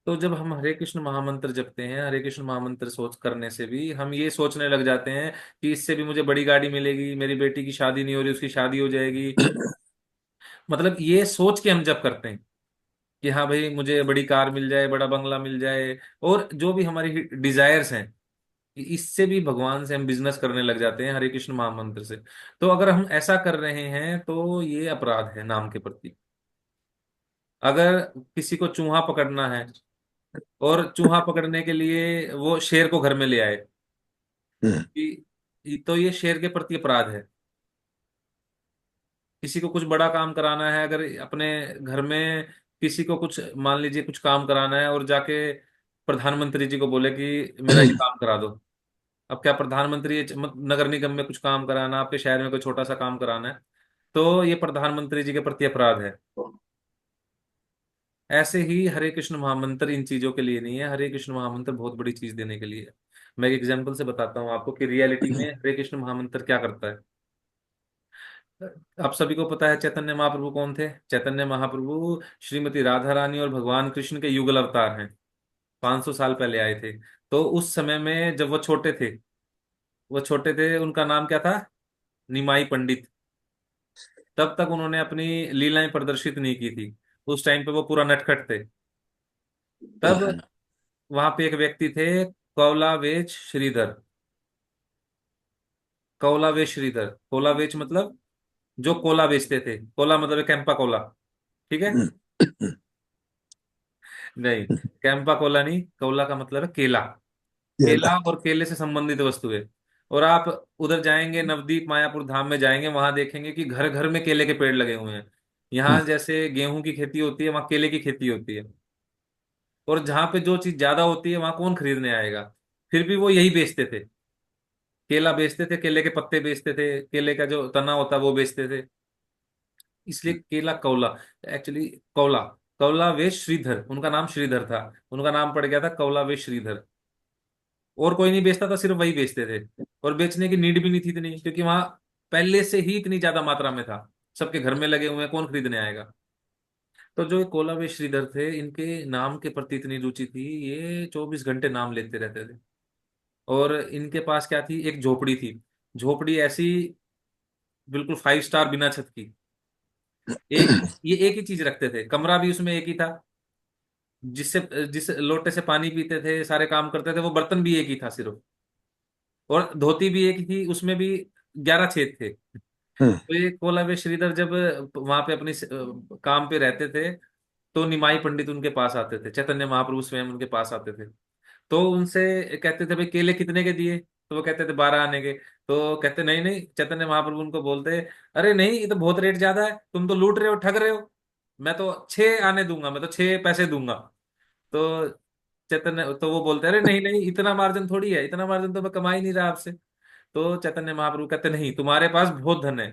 तो जब हम हरे कृष्ण महामंत्र जपते हैं, हरे कृष्ण महामंत्र सोच करने से भी हम ये सोचने लग जाते हैं कि इससे भी मुझे बड़ी गाड़ी मिलेगी, मेरी बेटी की शादी नहीं हो रही उसकी शादी हो जाएगी। मतलब ये सोच के हम जप करते हैं कि हाँ भाई मुझे बड़ी कार मिल जाए, बड़ा बंगला मिल जाए, और जो भी हमारी डिजायर्स हैं, इससे भी भगवान से हम बिजनेस करने लग जाते हैं हरे कृष्ण महामंत्र से। तो अगर हम ऐसा कर रहे हैं तो ये अपराध है नाम के प्रति। अगर किसी को चूहा पकड़ना है और चूहा पकड़ने के लिए वो शेर को घर में ले आए, तो ये शेर के प्रति अपराध है। किसी को कुछ बड़ा काम कराना है, अगर अपने घर में किसी को कुछ मान लीजिए कुछ काम कराना है और जाके प्रधानमंत्री जी को बोले कि मेरा ये काम करा दो। अब क्या प्रधानमंत्री नगर निगम में कुछ काम कराना, आपके शहर में कोई छोटा सा काम कराना है, तो ये प्रधानमंत्री जी के प्रति अपराध है। ऐसे ही हरे कृष्ण महामंत्र इन चीजों के लिए नहीं है, हरे कृष्ण महामंत्र बहुत बड़ी चीज देने के लिए है। मैं एक एग्जांपल से बताता हूँ आपको कि रियलिटी में हरे कृष्ण महामंत्र क्या करता है। आप सभी को पता है चैतन्य महाप्रभु कौन थे। चैतन्य महाप्रभु श्रीमती राधा रानी और भगवान कृष्ण के युगल अवतार हैं। 500 साल पहले आए थे। तो उस समय में जब वो छोटे थे उनका नाम क्या था, निमाई पंडित। तब तक उन्होंने अपनी लीलाएं प्रदर्शित नहीं की थी। उस टाइम पे वो पूरा नटखट थे। तब वहां पे एक व्यक्ति थे, कौलावेच श्रीधर। कौलावेच श्रीधर, कौलावेच मतलब जो कोला बेचते थे। कोला मतलब है कैंपा कोला, ठीक है। नहीं, कैंपा कोला नहीं, कोला का मतलब है केला। केला और केले से संबंधित वस्तुएं। और आप उधर जाएंगे, नवदीप मायापुर धाम में जाएंगे, वहां देखेंगे कि घर घर में केले के पेड़ लगे हुए हैं। यहाँ जैसे गेहूं की खेती होती है, वहां केले की खेती होती है। और जहां पे जो चीज ज्यादा होती है वहां कौन खरीदने आएगा। फिर भी वो यही बेचते थे। केला बेचते थे, केले के पत्ते बेचते थे, केले का जो तना होता है वो बेचते थे। इसलिए केला कौला, एक्चुअली कौला, कौला वे श्रीधर, उनका नाम श्रीधर था। उनका नाम पड़ गया था कौला वे श्रीधर। और कोई नहीं बेचता था, सिर्फ वही बेचते थे। और बेचने की नीड भी नहीं थी इतनी, क्योंकि वहां पहले से ही इतनी ज्यादा मात्रा में था। सबके घर में लगे हुए हैं, कौन खरीदने आएगा। तो जो ये कोला वे श्रीधर थे, इनके नाम के प्रति इतनी रुचि थी, ये 24 घंटे नाम लेते रहते थे। और इनके पास क्या थी, एक झोपड़ी थी। झोपड़ी ऐसी, बिल्कुल 5 स्टार, बिना छत की। एक, ये एक ही चीज रखते थे, कमरा भी उसमें एक ही था। जिससे जिस लोटे से पानी पीते थे, सारे काम करते थे, वो बर्तन भी एक ही था सिर्फ। और धोती भी एक ही थी, उसमें भी 11 छेद थे। तो ये कोलावे श्रीधर जब वहां पे अपनी काम पे रहते थे, तो निमाई पंडित उनके पास आते थे, चैतन्य महाप्रभु स्वयं उनके पास आते थे। तो उनसे कहते थे भाई केले कितने के दिए, तो वो कहते थे 12 आने के। तो कहते नहीं नहीं, चैतन्य महाप्रभु उनको बोलते, अरे नहीं ये तो बहुत रेट ज्यादा है, तुम तो लूट रहे हो, ठग रहे हो। मैं तो 6 आने दूंगा, मैं तो 6 पैसे दूंगा। तो चैतन्य, तो वो बोलते अरे नहीं नहीं, इतना मार्जिन थोड़ी है, इतना मार्जिन तो मैं कमा ही नहीं रहा आपसे। तो चैतन्य महाप्रभु कहते नहीं, तुम्हारे पास बहुत धन है।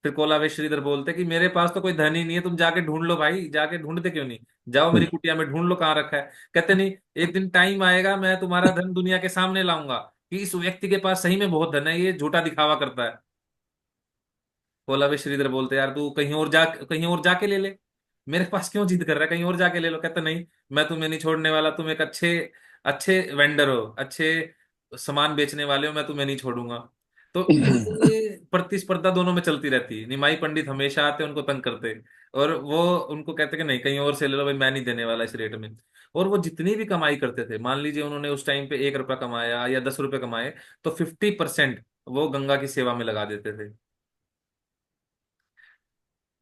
फिर कोलावे श्रीधर बोलते कि मेरे पास तो कोई धन ही नहीं है, तुम जाके ढूंढ लो भाई, जाके ढूंढते क्यों नहीं, जाओ मेरी कुटिया में ढूंढ लो कहाँ रखा है। कहते नहीं, एक दिन टाइम आएगा मैं तुम्हारा धन दुनिया के सामने लाऊंगा कि इस व्यक्ति के पास सही में बहुत धन है, ये झूठा दिखावा करता है। कोलावे श्रीधर बोलते यार तू कहीं और जाके ले ले, मेरे पास क्यों जिद कर रहा है, कहीं और जाके ले लो। कहते नहीं, मैं तुम्हें नहीं छोड़ने वाला, तुम एक अच्छे अच्छे वेंडर हो, अच्छे सामान बेचने वाले हो, मैं तुम्हें नहीं छोड़ूंगा। तो ये प्रतिस्पर्धा दोनों में चलती रहती है। निमाई पंडित हमेशा आते उनको तंग करते, और वो उनको कहते कि नहीं कहीं और से ले लो भाई, मैं नहीं देने वाला इस रेट में। और वो जितनी भी कमाई करते थे, मान लीजिए उन्होंने उस टाइम पे 1 रुपया कमाया या 10 रुपए कमाए, तो 50% वो गंगा की सेवा में लगा देते थे।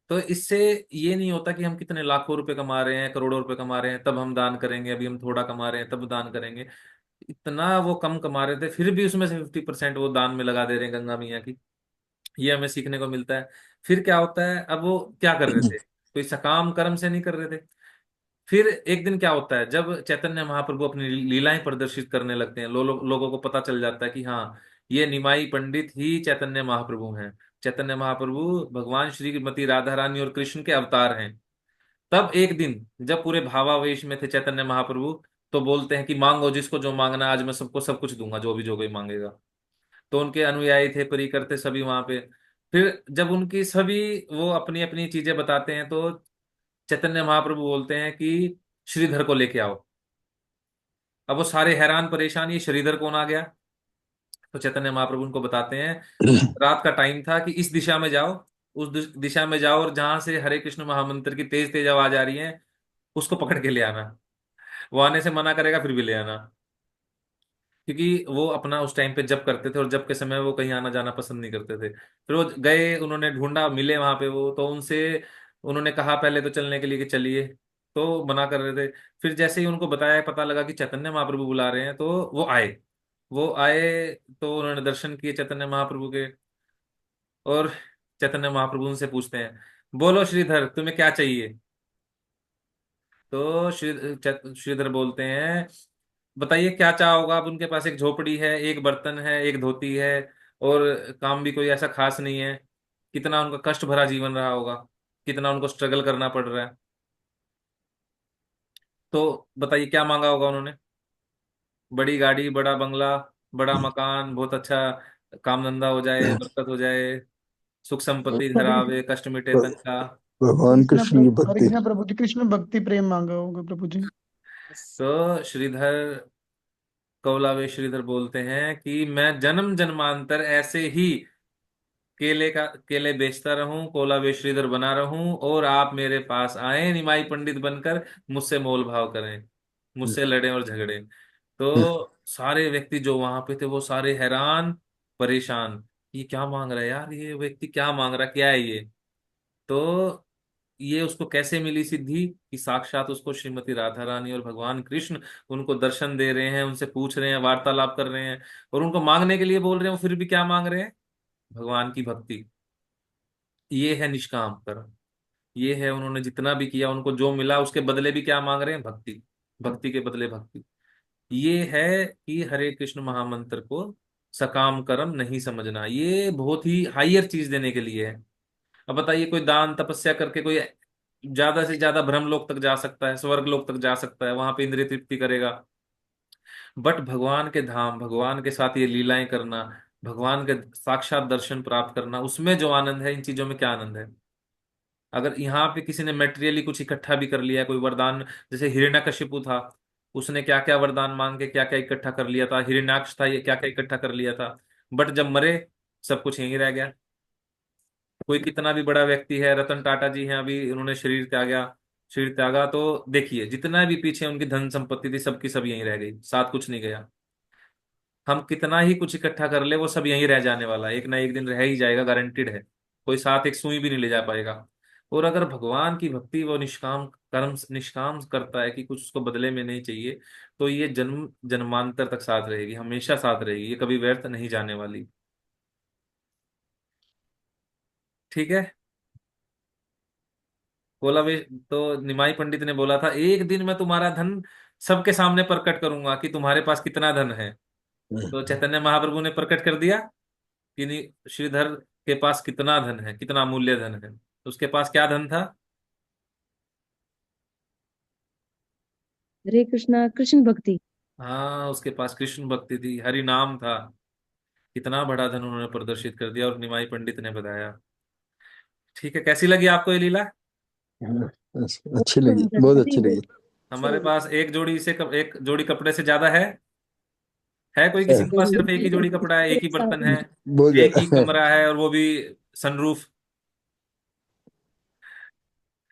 तो इससे ये नहीं होता कि हम कितने लाखों रुपए कमा रहे हैं, करोड़ों रुपए कमा रहे हैं तब हम दान करेंगे, अभी हम थोड़ा कमा रहे हैं तब दान करेंगे। इतना वो कम कमा रहे थे, फिर भी उसमें से 50% वो दान में लगा दे रहे हैं गंगा मैया की। ये हमें सीखने को मिलता है। फिर क्या होता है, अब वो क्या कर रहे थे, कोई सकाम कर्म से नहीं कर रहे थे। फिर एक दिन क्या होता है, जब चैतन्य महाप्रभु अपनी लीलाएं प्रदर्शित करने लगते हैं, लोगों को पता चल जाता है कि हाँ, ये निमाई पंडित ही चैतन्य महाप्रभु हैं। चैतन्य महाप्रभु भगवान श्रीमती राधा रानी और कृष्ण के अवतार हैं। तब एक दिन जब पूरे भावावेश में थे चैतन्य महाप्रभु, तो बोलते हैं कि मांगो जिसको जो मांगना, आज मैं सबको सब कुछ दूंगा, जो भी जो कोई मांगेगा। तो उनके अनुयायी थे, परिकर थे सभी वहां पे। फिर जब उनकी सभी, वो अपनी अपनी चीजें बताते हैं, तो चैतन्य महाप्रभु बोलते हैं कि श्रीधर को लेके आओ। अब वो सारे हैरान परेशान, ये श्रीधर कौन आ गया। तो चैतन्य महाप्रभु उनको बताते हैं, रात का टाइम था कि इस दिशा में जाओ, उस दिशा में जाओ, और जहां से हरे कृष्ण महामंत्र की तेज तेज आवाज आ रही है उसको पकड़ के ले आना। वो आने से मना करेगा फिर भी ले आना, क्योंकि वो अपना उस टाइम पे जप करते थे और जप के समय वो कहीं आना जाना पसंद नहीं करते थे। फिर वो गए, उन्होंने ढूंढा, मिले वहां पे वो, तो उनसे उन्होंने कहा पहले तो चलने के लिए कि चलिए, तो मना कर रहे थे। फिर जैसे ही उनको बताया, पता लगा कि चैतन्य महाप्रभु बुला रहे हैं, तो वो आए। वो आए तो उन्होंने दर्शन किए चैतन्य महाप्रभु के। और चैतन्य महाप्रभु उनसे पूछते हैं, बोलो श्रीधर तुम्हें क्या चाहिए। तो श्रीधर बोलते हैं, बताइए क्या चाहा होगा। अब उनके पास एक झोपड़ी है, एक बर्तन है, एक धोती है, और काम भी कोई ऐसा खास नहीं है। कितना उनका कष्ट भरा जीवन रहा होगा, कितना उनको स्ट्रगल करना पड़ रहा है। तो बताइए क्या मांगा होगा उन्होंने। बड़ी गाड़ी, बड़ा बंगला, बड़ा मकान, बहुत अच्छा काम धंधा हो जाए, बरकत हो जाए, सुख संपत्ति घर आवे, कष्ट मिटे तन का। भगवान कृष्ण कृष्ण की प्रभु, हरे भक्ति। कृष्ण प्रभु जी, कृष्ण भक्ति प्रेम मांगा होगा प्रभु जी। तो श्रीधर, कौलावे श्रीधर बोलते हैं कि मैं जन्म जन्मांतर ऐसे ही केले बेचता रहूं, कोलावे श्रीधर बना रहूं, और आप मेरे पास आए निमाई पंडित बनकर, मुझसे मोल भाव करें, मुझसे लड़ें और झगड़ें। तो सारे व्यक्ति जो वहां पे थे वो सारे हैरान परेशान, ये क्या मांग रहा है यार, ये व्यक्ति क्या मांग रहा है, क्या है ये। तो ये उसको कैसे मिली सिद्धि कि साक्षात उसको श्रीमती राधा रानी और भगवान कृष्ण उनको दर्शन दे रहे हैं, उनसे पूछ रहे हैं, वार्तालाप कर रहे हैं, और उनको मांगने के लिए बोल रहे हैं, वो फिर भी क्या मांग रहे हैं, भगवान की भक्ति। ये है निष्काम कर्म। ये है उन्होंने जितना भी किया, उनको जो मिला उसके बदले भी क्या मांग रहे हैं, भक्ति। भक्ति के बदले भक्ति। ये है कि हरे कृष्ण महामंत्र को सकाम कर्म नहीं समझना, ये बहुत ही हायर चीज देने के लिए है। अब बताइए, कोई दान तपस्या करके कोई ज्यादा से ज्यादा ब्रह्मलोक तक जा सकता है, स्वर्ग लोक तक जा सकता है, वहां पे इंद्रिय तृप्ति करेगा। बट भगवान के धाम, भगवान के साथ ये लीलाएं करना, भगवान के साक्षात दर्शन प्राप्त करना, उसमें जो आनंद है, इन चीजों में क्या आनंद है। अगर यहाँ पे किसी ने मेटेरियली कुछ इकट्ठा भी कर लिया है, कोई वरदान, जैसे हिरण्यकशिपु था, उसने क्या क्या वरदान मांग के क्या क्या इकट्ठा कर लिया था, हिरण्याक्ष था, ये क्या क्या इकट्ठा कर लिया था, बट जब मरे सब कुछ यहीं रह गया। कोई कितना भी बड़ा व्यक्ति है, रतन टाटा जी हैं, अभी उन्होंने शरीर त्यागा, तो देखिए जितना भी पीछे उनकी धन संपत्ति थी, सबकी सब यहीं रह गई, साथ कुछ नहीं गया। हम कितना ही कुछ इकट्ठा कर ले, वो सब यहीं रह जाने वाला है, एक ना एक दिन रह ही जाएगा, गारंटेड है। कोई साथ एक सुई भी नहीं ले जा पाएगा। और अगर भगवान की भक्ति वो निष्काम कर्म निष्काम करता है कि कुछ उसको बदले में नहीं चाहिए, तो ये जन्म जन्मांतर तक साथ रहेगी, हमेशा साथ रहेगी, ये कभी व्यर्थ नहीं जाने वाली। ठीक है। बोला वे, तो निमाई पंडित ने बोला था, एक दिन मैं तुम्हारा धन सबके सामने प्रकट करूंगा कि तुम्हारे पास कितना धन है। तो चैतन्य महाप्रभु ने प्रकट कर दिया कि श्रीधर के पास कितना धन है, कितना अमूल्य धन है। उसके पास क्या धन था। हरे कृष्णा, कृष्ण भक्ति। हाँ, उसके पास कृष्ण भक्ति थी, हरि नाम था। कितना बड़ा धन उन्होंने प्रदर्शित कर दिया, और निमाई पंडित ने बताया। ठीक है, कैसी लगी आपको ये लीला। अच्छी बहुत लगी, सुंदर, बहुत वेरी अच्छी गुड। लगी। हमारे पास एक जोड़ी कपड़े से ज्यादा है कोई किसी के पास सिर्फ एक ही जोड़ी कपड़ा है, एक ही बर्तन है, बहुत एक ही ज्यादा है। कमरा है, और वो भी सनरूफ।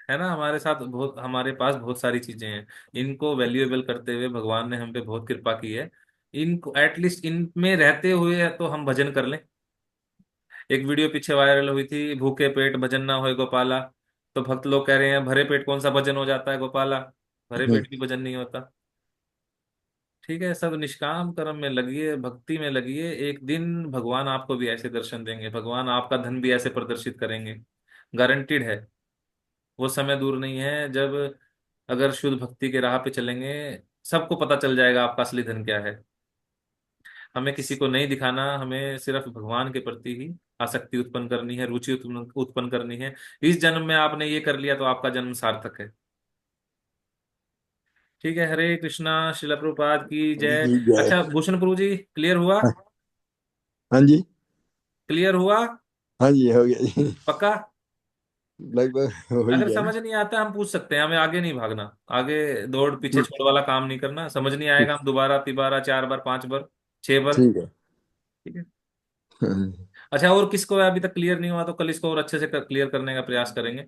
है ना, हमारे साथ बहुत, हमारे पास बहुत सारी चीजें हैं। इनको वैल्यूएबल करते हुए भगवान ने हम पे बहुत कृपा की है। इनको एटलीस्ट इनमें रहते हुए तो हम भजन कर लें। एक वीडियो पीछे वायरल हुई थी, भूखे पेट भजन ना होए गोपाला। तो भक्त लोग कह रहे हैं, भरे पेट कौन सा भजन हो जाता है गोपाला, भरे पेट भी भजन नहीं होता। ठीक है, सब निष्काम कर्म में लगिए, भक्ति में लगिए, एक दिन भगवान आपको भी ऐसे दर्शन देंगे, भगवान आपका धन भी ऐसे प्रदर्शित करेंगे। गारंटीड है। वो समय दूर नहीं है जब, अगर शुद्ध भक्ति के राह पे चलेंगे, सबको पता चल जाएगा आपका असली धन क्या है। हमें किसी को नहीं दिखाना, हमें सिर्फ भगवान के प्रति ही आसक्ति उत्पन्न करनी है, रुचि उत्पन्न करनी है। इस जन्म में आपने ये कर लिया तो आपका जन्म सार्थक है। ठीक है, हरे कृष्णा, शिला प्रभुपाद की जय। जी जय। अच्छा भूषण प्रभु जी, क्लियर हुआ। हाँ। हाँ जी। क्लियर हुआ। हाँ जी, हो गया जी। पक्का। लगभग हो ही अगर गया ना। समझ नहीं आता हम पूछ सकते हैं, हमें आगे नहीं भागना। आगे दौड़ पीछे हम्म, छोड़ वाला काम नहीं करना। समझ नहीं आएगा, हम दोबारा तिबारा 4 बार 5 बार 6 बार। ठीक है। ठीक है। हाँ, अच्छा, और किसको अभी तक क्लियर नहीं हुआ तो कल इसको और अच्छे से क्लियर करने का प्रयास करेंगे।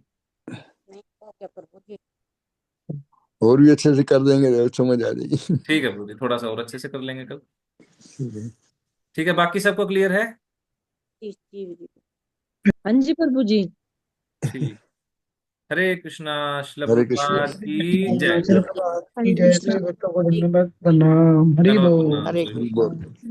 और भी अच्छे से कर देंगे तो समझ आ जाएगी। ठीक है प्रभु जी, थोड़ा सा और अच्छे से कर लेंगे कल। ठीक है। ठीक है, बाकी सबको क्लियर है। हाँ जी प्रभु जी। ठीक। हरे कृष्णा, श्रील हरे कृष्ण। प्रभुपाद की जय। सिर्फ बात की हरे जैसे कृष्णा। भक्तों को धन्यवाद प्रणाम हरि धन्यवाद बोल। प्रणाम हरे श्री हरि प्रभुपाद। बोल।